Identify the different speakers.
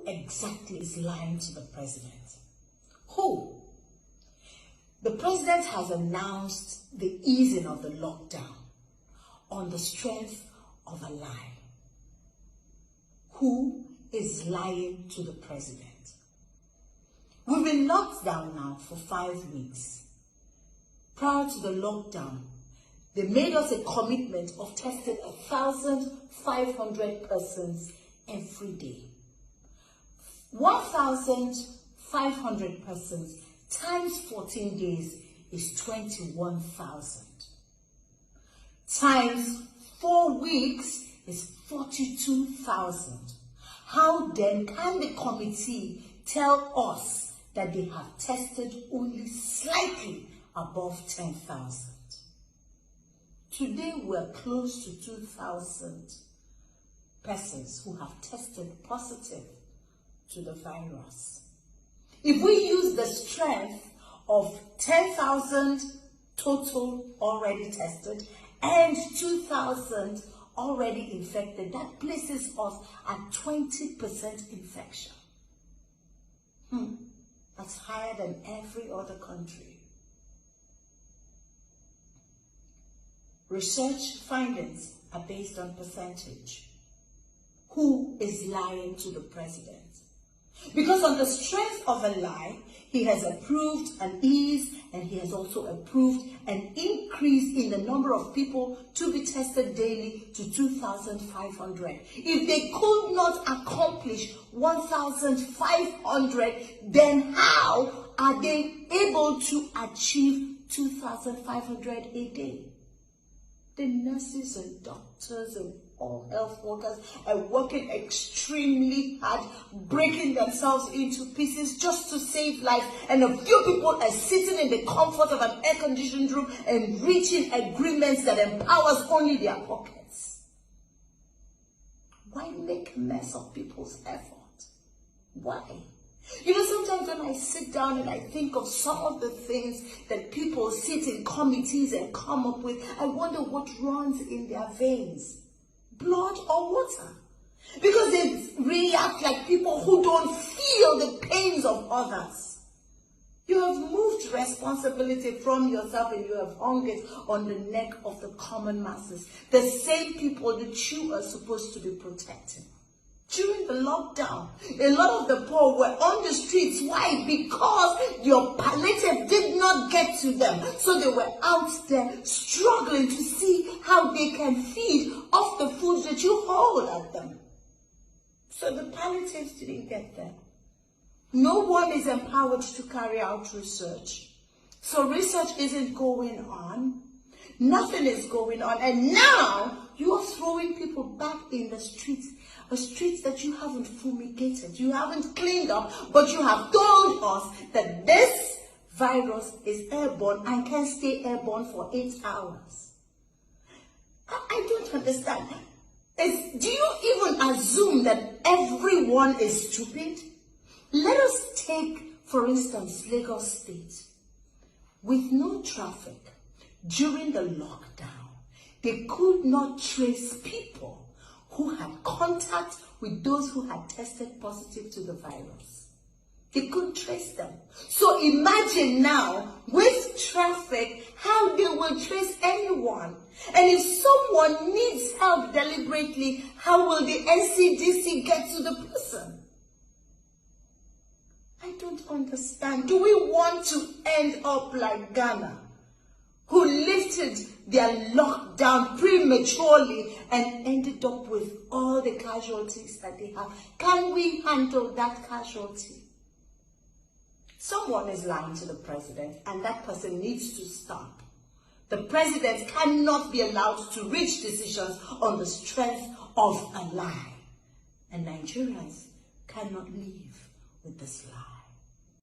Speaker 1: Who exactly is lying to the president? Who? The president has announced the easing of the lockdown on the strength of a lie. Who is lying to the president? We've been locked down now for 5 weeks. Prior to the lockdown, they made us a commitment of testing 1,500 persons every day. 1,500 persons times 14 days is 21,000. Times 4 weeks is 42,000. How then can the committee tell us that they have tested only slightly above 10,000? Today we're close to 2,000 persons who have tested positive to the virus. If we use the strength of 10,000 total already tested and 2,000 already infected, that places us at 20% infection. That's higher than every other country. Research findings are based on percentage. Who is lying to the president? Because on the strength of a lie, he has approved an ease and he has also approved an increase in the number of people to be tested daily to 2,500. If they could not accomplish 1,500, then how are they able to achieve 2,500 a day? The nurses and doctors and all health workers are working extremely hard, breaking themselves into pieces just to save lives. And a few people are sitting in the comfort of an air-conditioned room and reaching agreements that empowers only their pockets. Why make a mess of people's effort? Why? You know, sometimes when I sit down and I think of some of the things that people sit in committees and come up with, I wonder what runs in their veins. Blood or water? Because they react like people who don't feel the pains of others. You have moved responsibility from yourself and you have hung it on the neck of the common masses. The same people that you are supposed to be protecting. During the lockdown, a lot of the poor were on the streets. Why? Because your palliative did not get to them. So they were out there struggling to see how they can feed off the food that you hold at them. So the palliatives didn't get there. No one is empowered to carry out research. So research isn't going on. Nothing is going on. And now you are throwing people back in the streets. A street that you haven't fumigated, you haven't cleaned up, but you have told us that this virus is airborne and can stay airborne for 8 hours. I don't understand. Do you even assume that everyone is stupid? Let us take, for instance, Lagos State. With no traffic during the lockdown, they could not trace people who had contact with those who had tested positive to the virus. They couldn't trace them. So imagine now, with traffic, how they will trace anyone. And if someone needs help deliberately, how will the NCDC get to the person? I don't understand. Do we want to end up like Ghana, who lifted their lockdown prematurely and ended up with all the casualties that they have? Can we handle that casualty? Someone is lying to the president, and that person needs to stop. The president cannot be allowed to reach decisions on the strength of a lie. And Nigerians cannot live with this lie.